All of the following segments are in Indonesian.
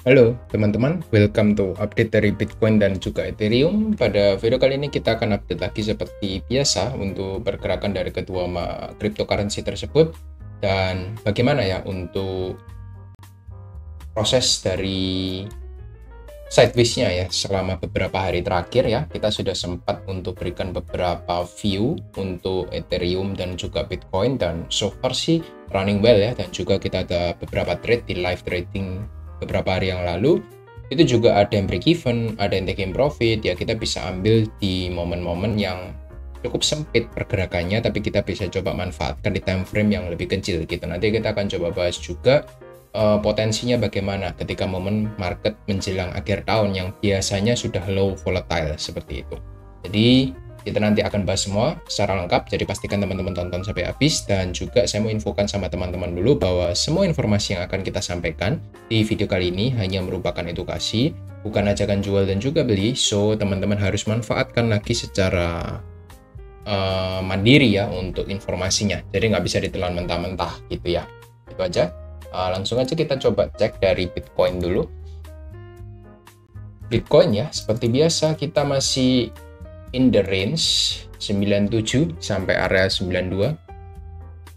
Halo teman-teman, welcome to update dari Bitcoin dan juga Ethereum. Pada video kali ini kita akan update lagi seperti biasa untuk pergerakan dari kedua cryptocurrency tersebut dan bagaimana ya untuk proses dari sideways-nya ya selama beberapa hari terakhir ya. Kita sudah sempat untuk berikan beberapa view untuk Ethereum dan juga Bitcoin dan so far sih running well ya, dan juga kita ada beberapa trade di live trading beberapa hari yang lalu. Itu juga ada yang break even, ada yang taking profit ya. Kita bisa ambil di momen-momen yang cukup sempit pergerakannya, tapi kita bisa coba manfaatkan di time frame yang lebih kecil gitu. Nanti kita akan coba bahas juga potensinya bagaimana ketika momen market menjelang akhir tahun yang biasanya sudah low volatile seperti itu. Jadi kita nanti akan bahas semua secara lengkap, jadi pastikan teman-teman tonton sampai habis. Dan juga saya mau infokan sama teman-teman dulu bahwa semua informasi yang akan kita sampaikan di video kali ini hanya merupakan edukasi, bukan ajakan jual dan juga beli. So teman-teman harus manfaatkan lagi secara mandiri ya untuk informasinya, jadi nggak bisa ditelan mentah-mentah gitu ya. Itu aja. Langsung aja kita coba cek dari Bitcoin dulu. Bitcoin ya, seperti biasa kita masih in the range 97 sampai area 92.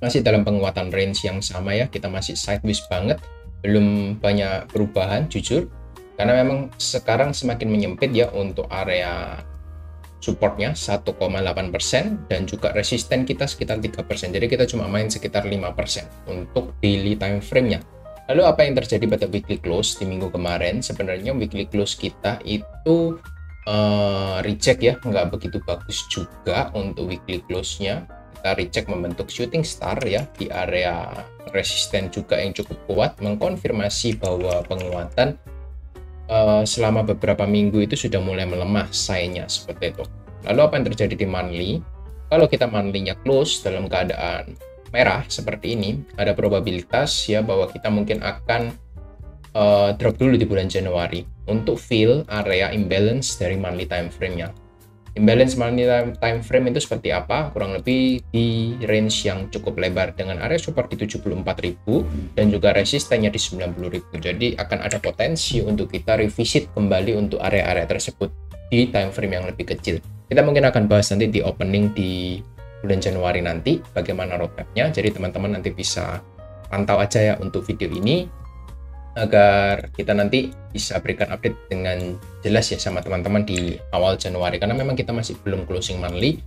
Masih dalam penguatan range yang sama ya, kita masih sideways banget, belum banyak perubahan jujur. Karena memang sekarang semakin menyempit ya untuk area supportnya 1,8% dan juga resisten kita sekitar 3%. Jadi kita cuma main sekitar 5% untuk daily time frame-nya. Lalu apa yang terjadi pada weekly close di minggu kemarin? Sebenarnya weekly close kita itu reject ya, nggak begitu bagus juga untuk weekly close-nya. Kita reject membentuk shooting star ya di area resisten juga yang cukup kuat, mengkonfirmasi bahwa penguatan selama beberapa minggu itu sudah mulai melemah sign-nya seperti itu. Lalu apa yang terjadi di monthly? Kalau kita monthly-nya close dalam keadaan merah seperti ini, ada probabilitas ya bahwa kita mungkin akan drop dulu di bulan Januari untuk fill area imbalance dari monthly time frame-nya. Imbalance monthly time frame itu seperti apa? Kurang lebih di range yang cukup lebar dengan area support di 74.000 dan juga resistennya di 90.000. Jadi akan ada potensi untuk kita revisit kembali untuk area-area tersebut di time frame yang lebih kecil. Kita mungkin akan bahas nanti di opening di bulan Januari nanti bagaimana roadmap-nya. Jadi teman-teman nanti bisa pantau aja ya untuk video ini, agar kita nanti bisa berikan update dengan jelas ya sama teman-teman di awal Januari, karena memang kita masih belum closing monthly,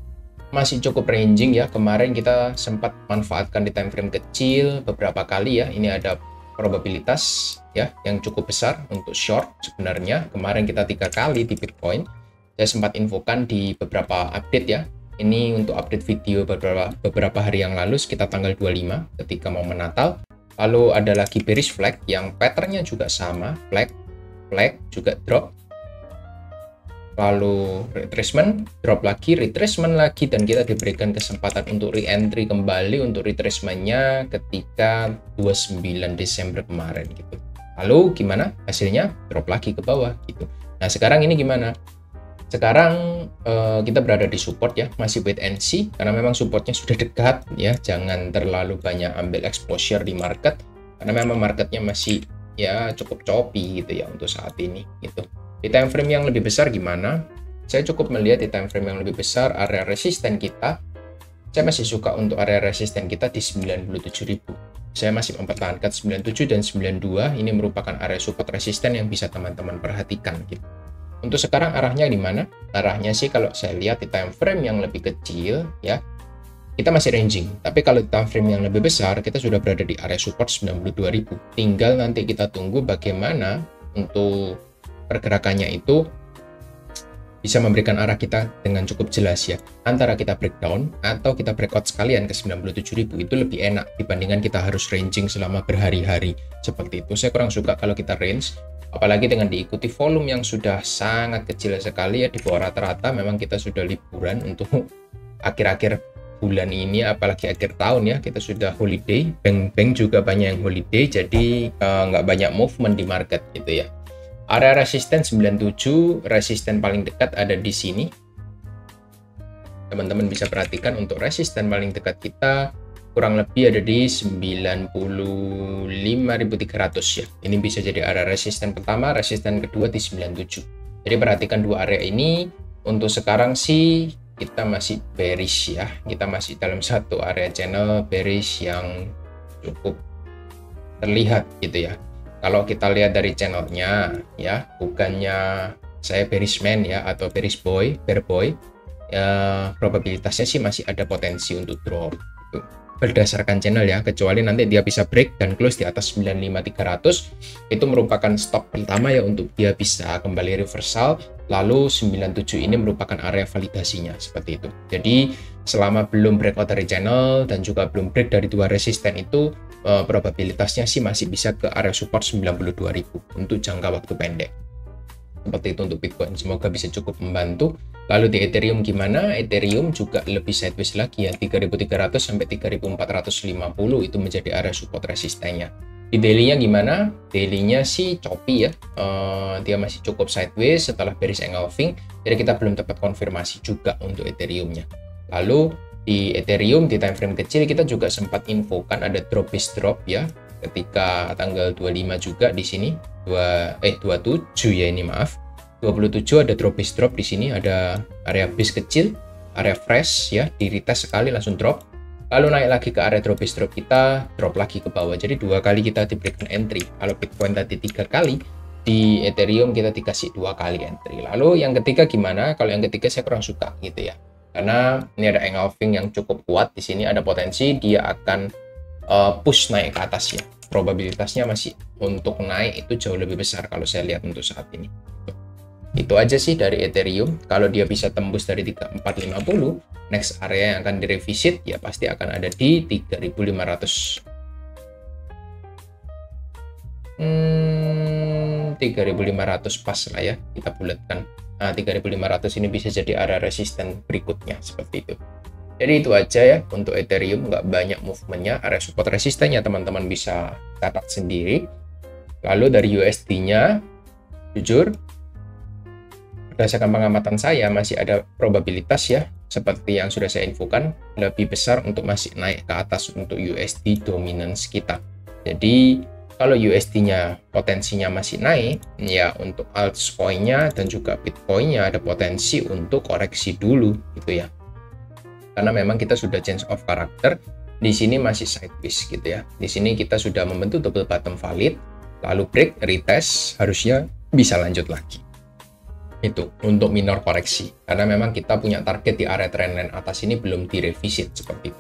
masih cukup ranging ya. Kemarin kita sempat manfaatkan di time frame kecil beberapa kali ya. Ini ada probabilitas ya yang cukup besar untuk short. Sebenarnya kemarin kita 3 kali di Bitcoin, saya sempat infokan di beberapa update ya. Ini untuk update video beberapa hari yang lalu sekitar tanggal 25 ketika mau Natal. Lalu ada lagi bearish flag yang patternnya juga sama, flag juga drop, lalu retracement, drop lagi, retracement lagi, dan kita diberikan kesempatan untuk re-entry kembali untuk retracementnya ketika 29 Desember kemarin gitu. Lalu gimana hasilnya? Drop lagi ke bawah gitu. Nah sekarang ini gimana? Sekarang kita berada di support ya, masih wait and see karena memang supportnya sudah dekat ya. Jangan terlalu banyak ambil exposure di market karena memang marketnya masih ya cukup choppy gitu ya untuk saat ini gitu. Di time frame yang lebih besar gimana? Saya cukup melihat di time frame yang lebih besar area resisten kita. Saya masih suka untuk area resisten kita di 97.000. Saya masih mempertahankan 97 dan 92. Ini merupakan area support resisten yang bisa teman-teman perhatikan gitu. Untuk sekarang arahnya di mana? Arahnya sih kalau saya lihat di time frame yang lebih kecil ya, kita masih ranging. Tapi kalau di time frame yang lebih besar, kita sudah berada di area support 92.000. Tinggal nanti kita tunggu bagaimana untuk pergerakannya itu bisa memberikan arah kita dengan cukup jelas ya. Antara kita breakdown atau kita breakout sekalian ke 97.000 itu lebih enak dibandingkan kita harus ranging selama berhari-hari seperti itu. Saya kurang suka kalau kita range, apalagi dengan diikuti volume yang sudah sangat kecil sekali ya, di bawah rata-rata. Memang kita sudah liburan untuk akhir-akhir bulan ini, apalagi akhir tahun ya, kita sudah holiday, bank-bank juga banyak yang holiday, jadi nggak banyak movement di market gitu ya. Area resisten 97, resisten paling dekat ada di sini. Teman-teman bisa perhatikan untuk resisten paling dekat kita kurang lebih ada di 95.300 ya. Ini bisa jadi area resisten pertama, resisten kedua di 97. Jadi perhatikan dua area ini. Untuk sekarang sih kita masih bearish ya. Kita masih dalam satu area channel bearish yang cukup terlihat gitu ya. Kalau kita lihat dari channelnya ya, bukannya saya bearish man ya atau bearish boy, bear boy, ya probabilitasnya sih masih ada potensi untuk drop gitu. Berdasarkan channel ya, kecuali nanti dia bisa break dan close di atas 95.300, itu merupakan stop pertama ya untuk dia bisa kembali reversal. Lalu 97 ini merupakan area validasinya seperti itu. Jadi selama belum breakout dari channel dan juga belum break dari dua resisten itu, probabilitasnya sih masih bisa ke area support 92.000 untuk jangka waktu pendek. Seperti itu untuk Bitcoin, semoga bisa cukup membantu. Lalu di Ethereum gimana? Ethereum juga lebih sideways lagi ya, 3.300 sampai 3.450 itu menjadi area support resistennya. Di daily-nya gimana? Daily-nya sih choppy ya, dia masih cukup sideways setelah bearish engulfing, jadi kita belum dapat konfirmasi juga untuk Ethereum-nya. Lalu di Ethereum di time frame kecil kita juga sempat infokan ada drop base drop ya, ketika tanggal 25 juga di sini 27 ya, ini maaf 27 ada drop base drop di sini, ada area base kecil, area fresh ya, di retest sekali langsung drop, lalu naik lagi ke area drop base drop, kita drop lagi ke bawah. Jadi dua kali kita diberikan entry. Kalau Bitcoin tadi 3 kali, di Ethereum kita dikasih 2 kali entry. Lalu yang ketiga gimana? Kalau yang ketiga saya kurang suka gitu ya, karena ini ada engulfing yang cukup kuat di sini, ada potensi dia akan push naik ke atas ya. Probabilitasnya masih untuk naik itu jauh lebih besar kalau saya lihat untuk saat ini. Itu aja sih dari Ethereum. Kalau dia bisa tembus dari 3450, next area yang akan direvisit ya pasti akan ada di 3500. 3500 pas lah ya, kita bulatkan. Nah, 3500 ini bisa jadi area resisten berikutnya seperti itu. Jadi itu aja ya untuk Ethereum, nggak banyak movementnya. Area support resistennya teman-teman bisa catat sendiri. Lalu dari USD-nya, jujur berdasarkan pengamatan saya masih ada probabilitas ya, seperti yang sudah saya infokan, lebih besar untuk masih naik ke atas untuk USD dominance kita. Jadi kalau USD-nya potensinya masih naik, ya untuk altcoin-nya dan juga Bitcoin-nya ada potensi untuk koreksi dulu gitu ya. Karena memang kita sudah change of character, di sini masih sideways gitu ya. Di sini kita sudah membentuk double bottom valid, lalu break, retest, harusnya bisa lanjut lagi. Itu untuk minor koreksi, karena memang kita punya target di area trendline atas ini belum direvisit seperti itu.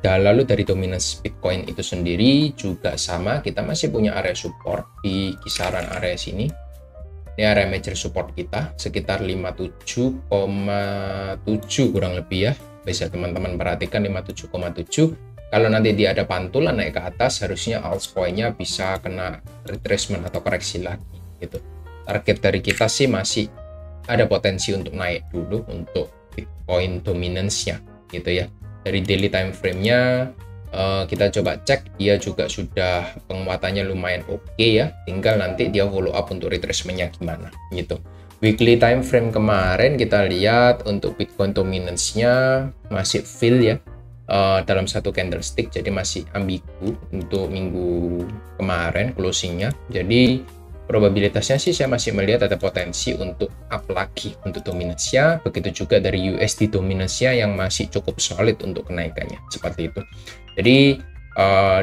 Lalu dari dominance Bitcoin itu sendiri juga sama, kita masih punya area support di kisaran area sini. Ini area major support kita sekitar 57,7 kurang lebih ya. Bisa teman-teman perhatikan 57,7. Kalau nanti dia ada pantulan naik ke atas, harusnya altcoin-nya bisa kena retracement atau koreksi lagi gitu. Target dari kita sih masih ada potensi untuk naik dulu untuk Bitcoin dominance-nya gitu ya. Dari daily time frame-nya kita coba cek, dia juga sudah penguatannya lumayan oke ya, tinggal nanti dia follow up untuk retracement-nya gimana gitu. Weekly time frame kemarin kita lihat untuk Bitcoin dominance-nya masih fill ya, dalam satu candlestick, jadi masih ambigu untuk minggu kemarin closing-nya. Jadi probabilitasnya sih saya masih melihat ada potensi untuk up lagi untuk dominance-nya, begitu juga dari USD dominance-nya yang masih cukup solid untuk kenaikannya seperti itu. Jadi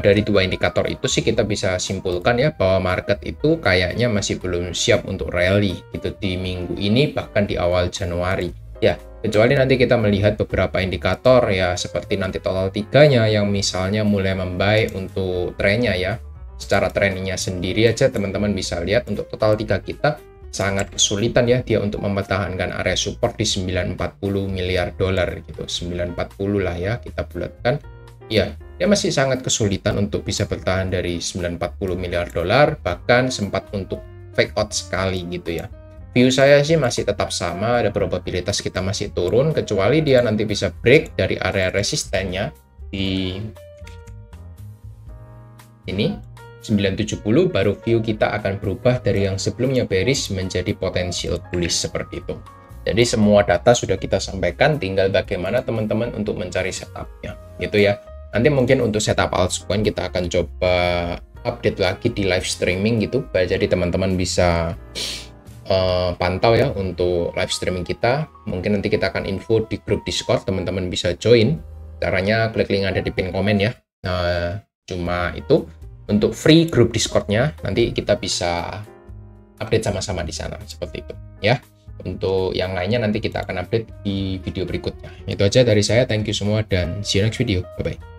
dari dua indikator itu sih kita bisa simpulkan ya bahwa market itu kayaknya masih belum siap untuk rally gitu di minggu ini, bahkan di awal Januari ya, kecuali nanti kita melihat beberapa indikator ya, seperti nanti total tiganya yang misalnya mulai membaik untuk trennya ya. Secara trennya sendiri aja teman-teman bisa lihat untuk total 3 kita sangat kesulitan ya dia untuk mempertahankan area support di 940 miliar dolar gitu, 940 lah ya kita bulatkan ya, dia masih sangat kesulitan untuk bisa bertahan dari 940 miliar dolar, bahkan sempat untuk fake out sekali gitu ya. View saya sih masih tetap sama, ada probabilitas kita masih turun kecuali dia nanti bisa break dari area resistennya di ini 970, baru view kita akan berubah dari yang sebelumnya bearish menjadi potensial bullish seperti itu. Jadi semua data sudah kita sampaikan, tinggal bagaimana teman-teman untuk mencari setupnya gitu ya. Nanti mungkin untuk setup altcoin kita akan coba update lagi di live streaming gitu, jadi teman-teman bisa pantau ya untuk live streaming kita. Mungkin nanti kita akan info di grup Discord, teman-teman bisa join. Caranya klik link ada di pin komen ya. Nah, cuma itu untuk free grup Discordnya, nanti kita bisa update sama-sama di sana seperti itu ya. Untuk yang lainnya nanti kita akan update di video berikutnya. Itu aja dari saya, thank you semua dan see you next video, bye bye.